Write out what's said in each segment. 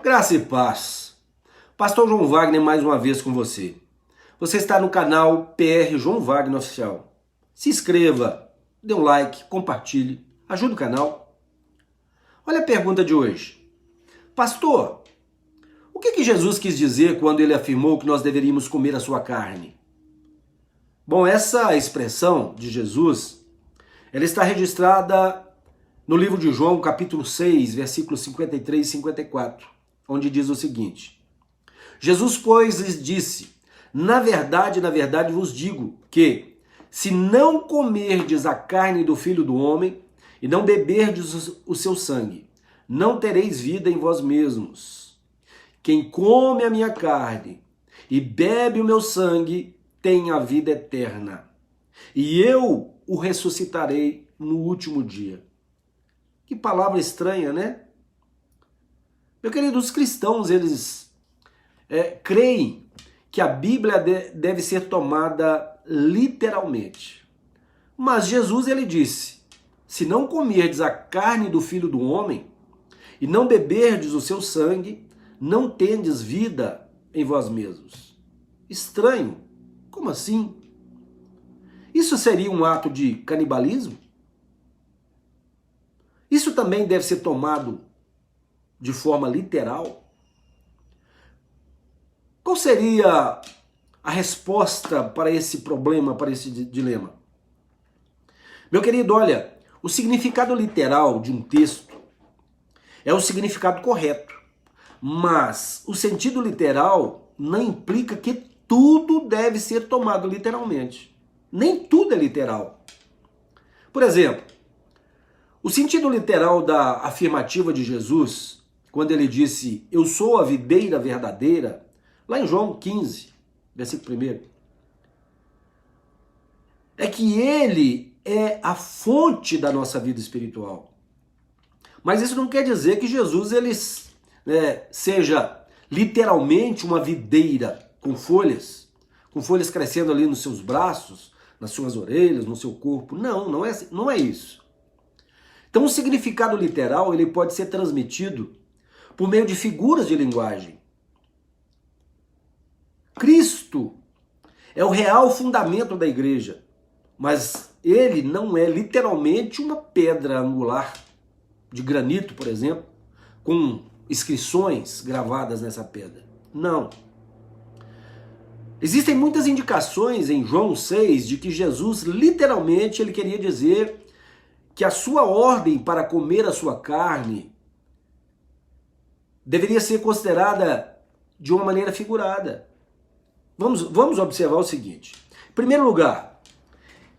Graça e paz. Pastor João Wagner mais uma vez com você. Você está no canal PR João Wagner Oficial. Se inscreva, dê um like, compartilhe, ajude o canal. Olha a pergunta de hoje. Pastor, o que Jesus quis dizer quando ele afirmou que nós deveríamos comer a sua carne? Bom, essa expressão de Jesus, ela está registrada no livro de João, capítulo 6, versículos 53 e 54, onde diz o seguinte: Jesus, pois, lhes disse: na verdade vos digo que, se não comerdes a carne do Filho do Homem e não beberdes o seu sangue, não tereis vida em vós mesmos. Quem come a minha carne e bebe o meu sangue tem a vida eterna, e eu o ressuscitarei no último dia. Que palavra estranha, né? Meu querido, os cristãos, eles creem que a Bíblia deve ser tomada literalmente. Mas Jesus, ele disse: se não comerdes a carne do Filho do Homem e não beberdes o seu sangue, não tendes vida em vós mesmos. Estranho. Como assim? Isso seria um ato de canibalismo? Isso também deve ser tomado de forma literal? Qual seria a resposta para esse problema, para esse dilema? Meu querido, olha, o significado literal de um texto é o significado correto, mas o sentido literal não implica que tudo deve ser tomado literalmente. Nem tudo é literal. Por exemplo, o sentido literal da afirmativa de Jesus, quando ele disse: eu sou a videira verdadeira, lá em João 15, versículo 1, é que ele é a fonte da nossa vida espiritual. Mas isso não quer dizer que Jesus ele, seja literalmente uma videira com folhas crescendo ali nos seus braços, nas suas orelhas, no seu corpo. Não, não é isso. Então o significado literal ele pode ser transmitido por meio de figuras de linguagem. Cristo é o real fundamento da igreja, mas ele não é literalmente uma pedra angular de granito, por exemplo, com inscrições gravadas nessa pedra. Não. Existem muitas indicações em João 6 de que Jesus literalmente ele queria dizer que a sua ordem para comer a sua carne deveria ser considerada de uma maneira figurada. Vamos observar o seguinte. Em primeiro lugar,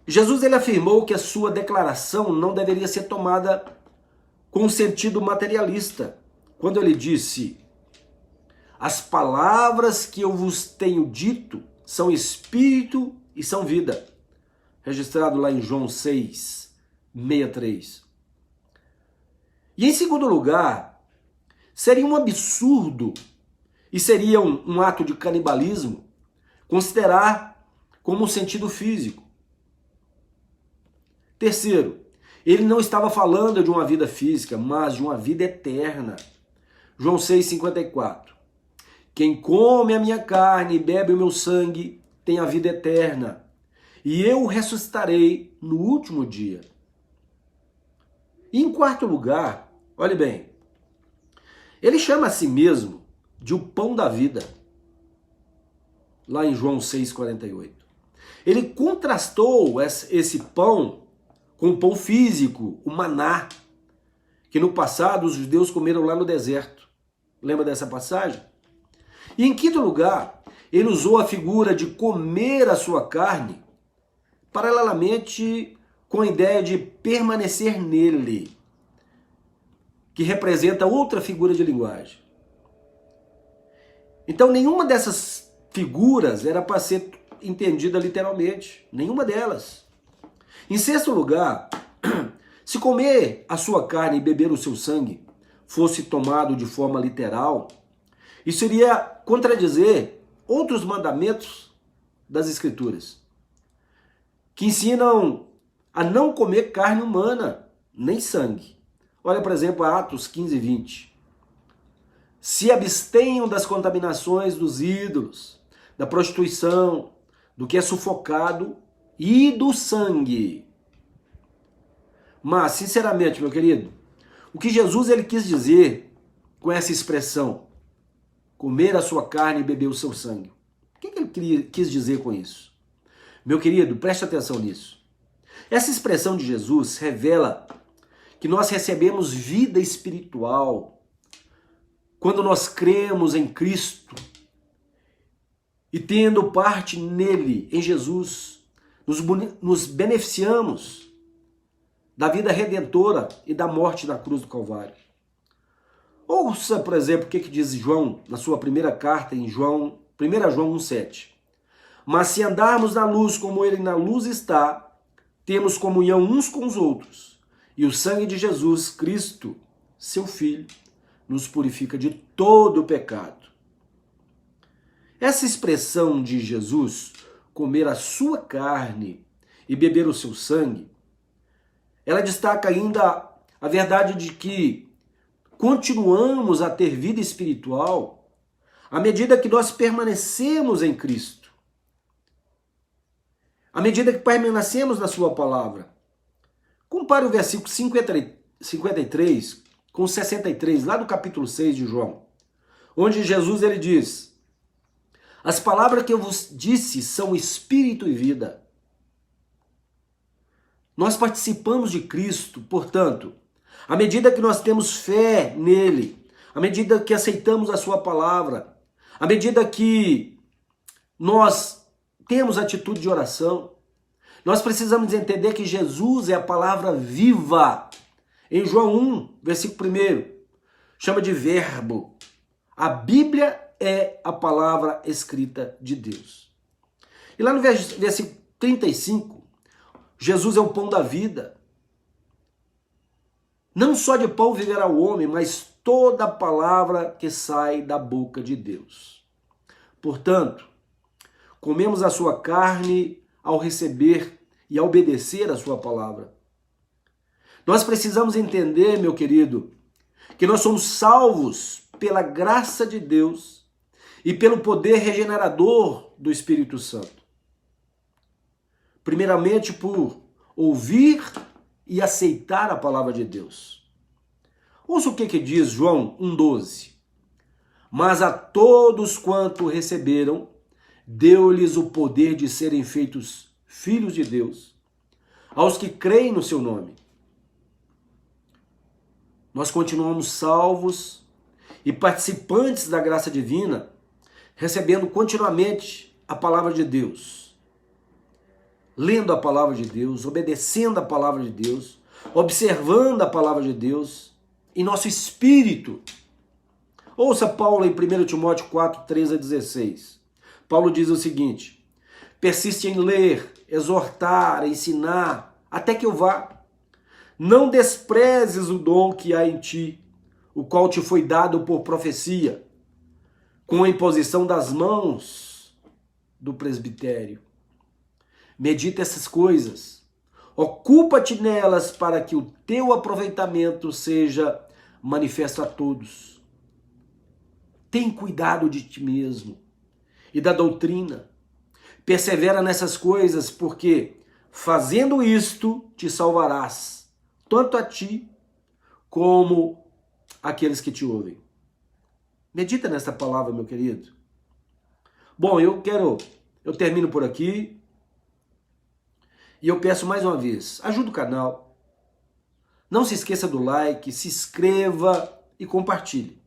Jesus ele afirmou que a sua declaração não deveria ser tomada com sentido materialista, quando ele disse: as palavras que eu vos tenho dito são espírito e são vida. Registrado lá em João 6, 63. E em segundo lugar, seria um absurdo e seria um ato de canibalismo considerar como um sentido físico. Terceiro, ele não estava falando de uma vida física, mas de uma vida eterna. João 6,54. Quem come a minha carne e bebe o meu sangue tem a vida eterna, e eu o ressuscitarei no último dia. E em quarto lugar, olhe bem, ele chama a si mesmo de o pão da vida, lá em João 6,48. Ele contrastou esse pão com o pão físico, o maná, que no passado os judeus comeram lá no deserto. Lembra dessa passagem? E em quinto lugar, ele usou a figura de comer a sua carne, paralelamente com a ideia de permanecer nele, que representa outra figura de linguagem. Então nenhuma dessas figuras era para ser entendida literalmente, nenhuma delas. Em sexto lugar, se comer a sua carne e beber o seu sangue fosse tomado de forma literal, isso iria contradizer outros mandamentos das Escrituras, que ensinam a não comer carne humana, nem sangue. Olha, por exemplo, Atos 15, 20. se abstenham das contaminações dos ídolos, da prostituição, do que é sufocado e do sangue. Mas, sinceramente, meu querido, o que Jesus ele quis dizer com essa expressão, comer a sua carne e beber o seu sangue? O que ele quis dizer com isso? Meu querido, preste atenção nisso. Essa expressão de Jesus revela que nós recebemos vida espiritual quando nós cremos em Cristo e tendo parte nele, em Jesus, nos beneficiamos da vida redentora e da morte na cruz do Calvário. Ouça, por exemplo, o que diz João na sua primeira carta, em 1 João 1,7. Mas se andarmos na luz como ele na luz está, temos comunhão uns com os outros, e o sangue de Jesus Cristo, seu Filho, nos purifica de todo o pecado. Essa expressão de Jesus, comer a sua carne e beber o seu sangue, ela destaca ainda a verdade de que continuamos a ter vida espiritual à medida que nós permanecemos em Cristo, à medida que permanecemos na sua palavra. Compare o versículo 53 com 63, lá do capítulo 6 de João, onde Jesus ele diz: as palavras que eu vos disse são espírito e vida. Nós participamos de Cristo, portanto, à medida que nós temos fé nele, à medida que aceitamos a sua palavra, à medida que nós temos atitude de oração, nós precisamos entender que Jesus é a palavra viva. Em João 1, versículo 1, chama de verbo. A Bíblia é a palavra escrita de Deus. E lá no versículo 35, Jesus é o pão da vida. Não só de pão viverá o homem, mas toda palavra que sai da boca de Deus. Portanto, comemos a sua carne ao receber e a obedecer a sua palavra. Nós precisamos entender, meu querido, que nós somos salvos pela graça de Deus e pelo poder regenerador do Espírito Santo. Primeiramente por ouvir e aceitar a palavra de Deus. Ouça o que diz João 1,12. Mas a todos quanto receberam, deu-lhes o poder de serem feitos filhos de Deus, aos que creem no seu nome. Nós continuamos salvos e participantes da graça divina, recebendo continuamente a palavra de Deus, lendo a palavra de Deus, obedecendo a palavra de Deus, observando a palavra de Deus em nosso espírito. Ouça Paulo em 1 Timóteo 4, 13 a 16. Paulo diz o seguinte: persiste em ler, exortar, ensinar, até que eu vá. Não desprezes o dom que há em ti, o qual te foi dado por profecia, com a imposição das mãos do presbitério. Medita essas coisas, ocupa-te nelas para que o teu aproveitamento seja manifesto a todos. Tem cuidado de ti mesmo e da doutrina. Persevera nessas coisas, porque fazendo isto te salvarás, tanto a ti como aqueles que te ouvem. Medita nessa palavra, meu querido. Bom, eu termino por aqui. E eu peço mais uma vez, ajuda o canal. Não se esqueça do like, se inscreva e compartilhe.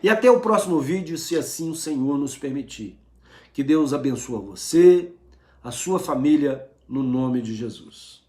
E até o próximo vídeo, se assim o Senhor nos permitir. Que Deus abençoe você, a sua família, no nome de Jesus.